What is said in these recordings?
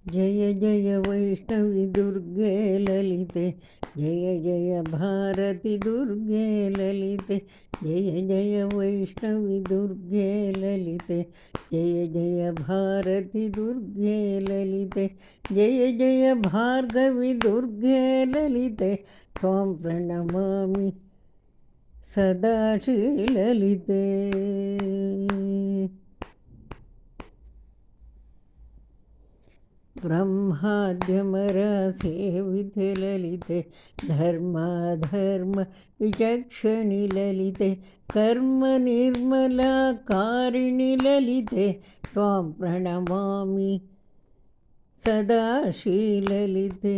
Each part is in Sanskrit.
जय जय वैष्णवी दुर्गे ललिते, जय जय भारती दुर्गे ललिते, जय जय वैष्णवी दुर्गे ललिते, जय जय भारती दुर्गे ललिते, जय जय भार्गवी दुर्गे ललिते, त्वां प्रणमामि सदा श्रीललिते। ब्रह्माद्यमरसेविते ललिते, धर्माधर्म विचक्षणि ललिते, कर्मनिर्मलकारिणि ललिते, त्वां प्रणमामि सदा श्रीललिते।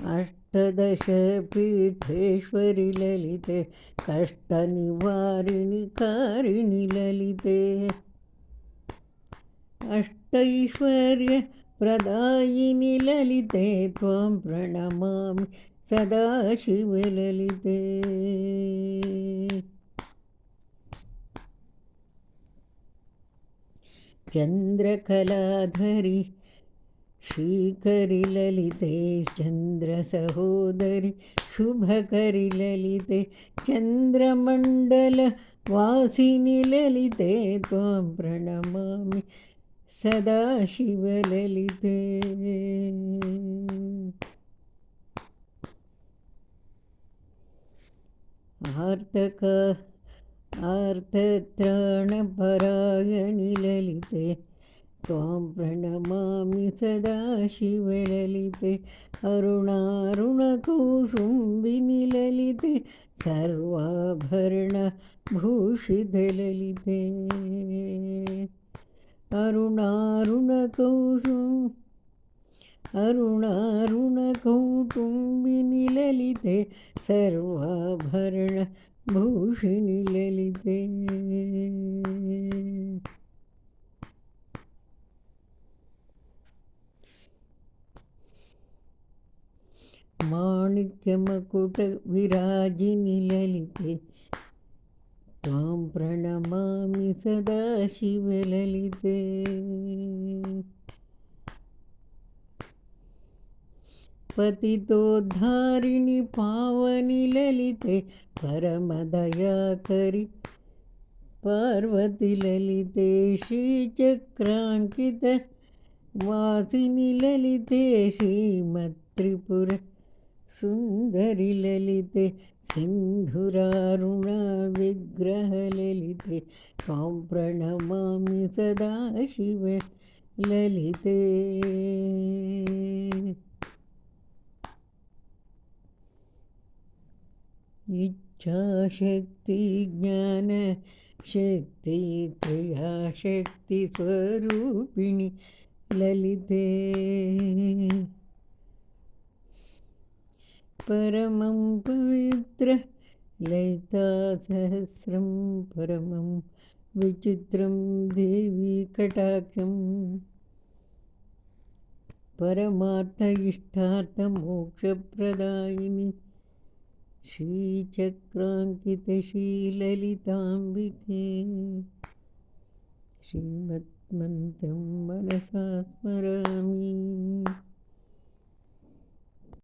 अष्टादश पीठेश्वरि ललिते, कष्टनिवारिणि कारिणि ललिते, अष्टैश्वर्यप्रदायिनि ललिते, त्वां प्रणमामि सदा शिवललिते। चन्द्रकलाधरि श्रीकरि ललिते, चन्द्रसहोदरि शुभकरि ललिते, चन्द्रमण्डलवासिनि ललिते, त्वां प्रणमामि सदा शिवललिते। आर्तत्राणपरायणि ललिते, त्वां प्रणमामि सदा शिवललिते, अरुणारुणकौसुम्बिनि ललिते, सर्वाभरणभूषिते ललिते, अरुणारुणकौटुम्बिनि ललिते, सर्वाभरणभूषिणि ललिते। माणिक्यमकुटविराजिनि ललिते, त्वां प्रणमामि सदा शिवललिते, पतितोद्धारिणि पावनि ललिते, परमदयाकरि पार्वती ललिते, श्रीचक्राङ्कितवासिनि ललिते, श्रीमत्त्रिपुरसुन्दरि ललिते, सिन्धुरारुणविग्रहललिते, त्वां प्रणमामि सदा शिवललिते। इच्छाशक्ति ज्ञानशक्ति क्रियाशक्ति स्वरूपिणि ललिते, परमं पवित्र ललितासहस्रं, परमं विचित्रं देवी कटाक्षं, परमार्थ इष्टार्थमोक्षप्रदायिनि श्रीचक्राङ्कितश्रीललिताम्बिके, श्रीमन्मन्त्रं मनसा स्मरामि।